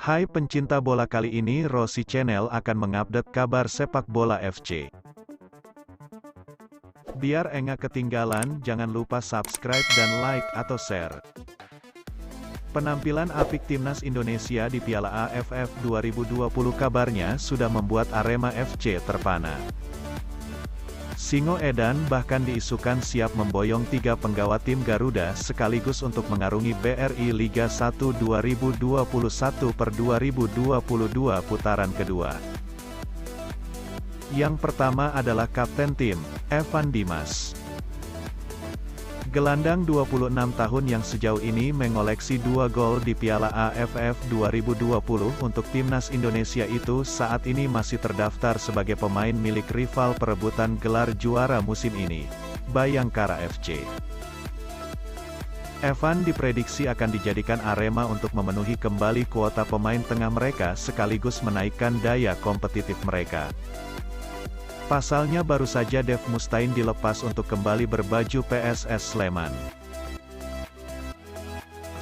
Hai pencinta bola, kali ini Rossi Channel akan mengupdate kabar sepak bola FC. Biar enggak ketinggalan, jangan lupa subscribe dan like atau share. Penampilan apik Timnas Indonesia di Piala AFF 2020 kabarnya sudah membuat Arema FC terpana. Singo Edan bahkan diisukan siap memboyong 3 penggawa tim Garuda sekaligus untuk mengarungi BRI Liga 1 2021/2022 putaran kedua. Yang pertama adalah Kapten tim, Evan Dimas. Gelandang 26 tahun yang sejauh ini mengoleksi 2 gol di Piala AFF 2020 untuk Timnas Indonesia itu saat ini masih terdaftar sebagai pemain milik rival perebutan gelar juara musim ini, Bayangkara FC. Evan diprediksi akan dijadikan Arema untuk memenuhi kembali kuota pemain tengah mereka sekaligus menaikkan daya kompetitif mereka. Pasalnya baru saja Dev Mustain dilepas untuk kembali berbaju PSS Sleman.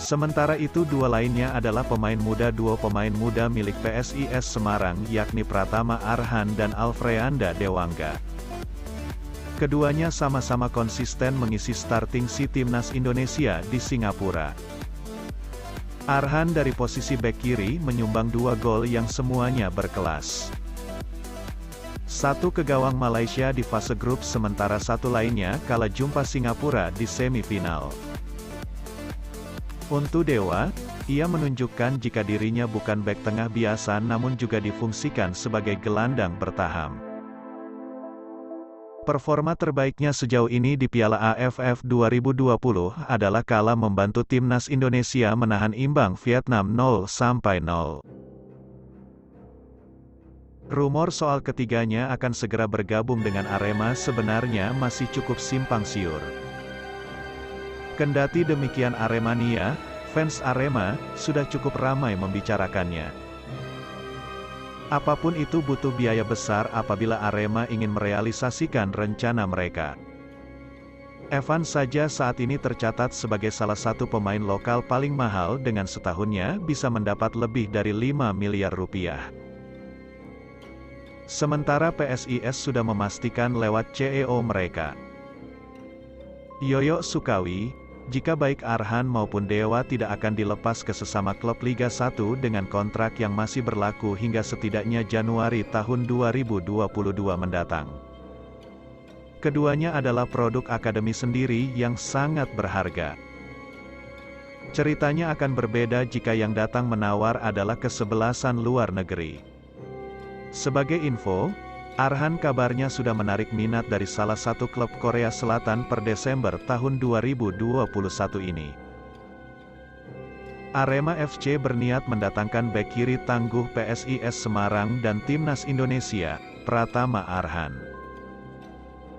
Sementara itu dua lainnya adalah dua pemain muda milik PSIS Semarang yakni Pratama Arhan dan Alfreanda Dewangga. Keduanya sama-sama konsisten mengisi starting si Timnas Indonesia di Singapura. Arhan dari posisi bek kiri menyumbang 2 gol yang semuanya berkelas. Satu ke gawang Malaysia di fase grup sementara satu lainnya kala jumpa Singapura di semifinal. Untuk Dewa, ia menunjukkan jika dirinya bukan bek tengah biasa namun juga difungsikan sebagai gelandang bertahan. Performa terbaiknya sejauh ini di Piala AFF 2020 adalah kala membantu Timnas Indonesia menahan imbang Vietnam 0-0. Rumor soal ketiganya akan segera bergabung dengan Arema sebenarnya masih cukup simpang siur. Kendati demikian Aremania, fans Arema, sudah cukup ramai membicarakannya. Apapun itu butuh biaya besar apabila Arema ingin merealisasikan rencana mereka. Evan saja saat ini tercatat sebagai salah satu pemain lokal paling mahal dengan setahunnya bisa mendapat lebih dari 5 miliar rupiah. Sementara PSIS sudah memastikan lewat CEO mereka. Yoyo Sukawi, jika baik Arhan maupun Dewa tidak akan dilepas ke sesama klub Liga 1 dengan kontrak yang masih berlaku hingga setidaknya Januari tahun 2022 mendatang. Keduanya adalah produk akademi sendiri yang sangat berharga. Ceritanya akan berbeda jika yang datang menawar adalah kesebelasan luar negeri. Sebagai info, Arhan kabarnya sudah menarik minat dari salah satu klub Korea Selatan per Desember tahun 2021 ini. Arema FC berniat mendatangkan bek kiri tangguh PSIS Semarang dan Timnas Indonesia, Pratama Arhan.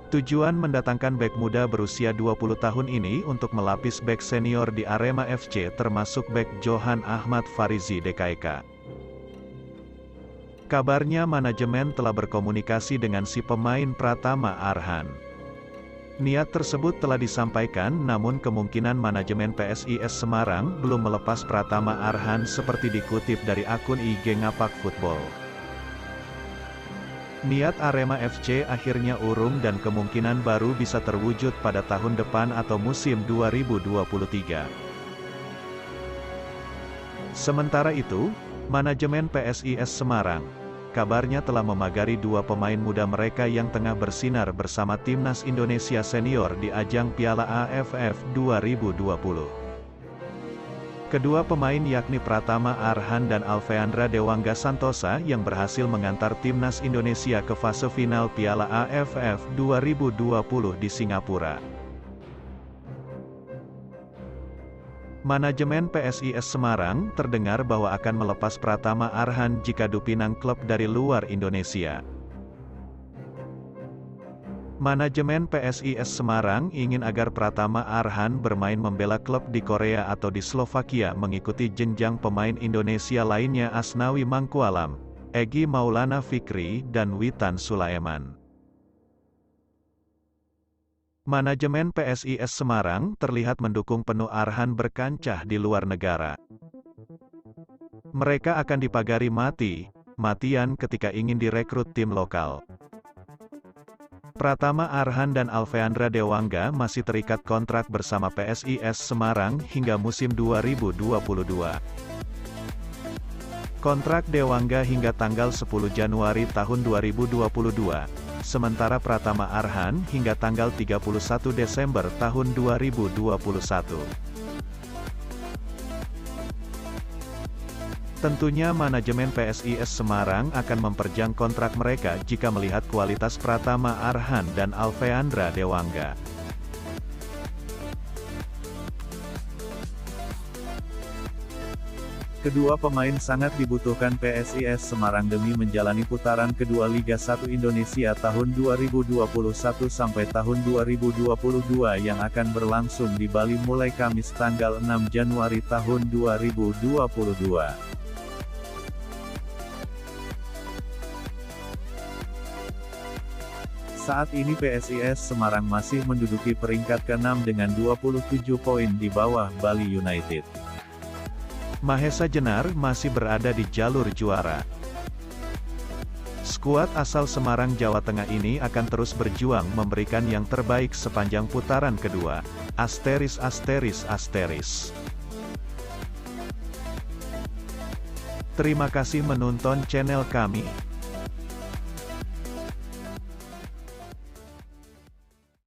Tujuan mendatangkan bek muda berusia 20 tahun ini untuk melapis bek senior di Arema FC termasuk bek Johan Ahmad Farizi DKK. Kabarnya manajemen telah berkomunikasi dengan si pemain Pratama Arhan. Niat tersebut telah disampaikan namun kemungkinan manajemen PSIS Semarang belum melepas Pratama Arhan seperti dikutip dari akun IG Ngapak Football. Niat Arema FC akhirnya urung dan kemungkinan baru bisa terwujud pada tahun depan atau musim 2023. Sementara itu, manajemen PSIS Semarang, kabarnya telah memagari 2 pemain muda mereka yang tengah bersinar bersama Timnas Indonesia Senior di ajang Piala AFF 2020. Kedua pemain yakni Pratama Arhan dan Alfeandra Dewangga Santosa yang berhasil mengantar Timnas Indonesia ke fase final Piala AFF 2020 di Singapura. Manajemen PSIS Semarang terdengar bahwa akan melepas Pratama Arhan jika dipinang klub dari luar Indonesia. Manajemen PSIS Semarang ingin agar Pratama Arhan bermain membela klub di Korea atau di Slovakia mengikuti jenjang pemain Indonesia lainnya Asnawi Mangkualam, Egy Maulana Fikri dan Witan Sulaiman. Manajemen PSIS Semarang terlihat mendukung penuh Arhan berkancah di luar negara. Mereka akan dipagari mati-matian ketika ingin direkrut tim lokal. Pratama Arhan dan Alfeandra Dewangga masih terikat kontrak bersama PSIS Semarang hingga musim 2022. Kontrak Dewangga hingga tanggal 10 Januari tahun 2022, sementara Pratama Arhan hingga tanggal 31 Desember tahun 2021. Tentunya manajemen PSIS Semarang akan memperpanjang kontrak mereka jika melihat kualitas Pratama Arhan dan Alfeandra Dewangga. Kedua pemain sangat dibutuhkan PSIS Semarang demi menjalani putaran kedua Liga 1 Indonesia tahun 2021 sampai tahun 2022 yang akan berlangsung di Bali mulai Kamis tanggal 6 Januari tahun 2022. Saat ini PSIS Semarang masih menduduki peringkat ke-6 dengan 27 poin di bawah Bali United. Mahesa Jenar masih berada di jalur juara. Skuad asal Semarang, Jawa Tengah ini akan terus berjuang memberikan yang terbaik sepanjang putaran kedua. *****. Terima kasih menonton channel kami.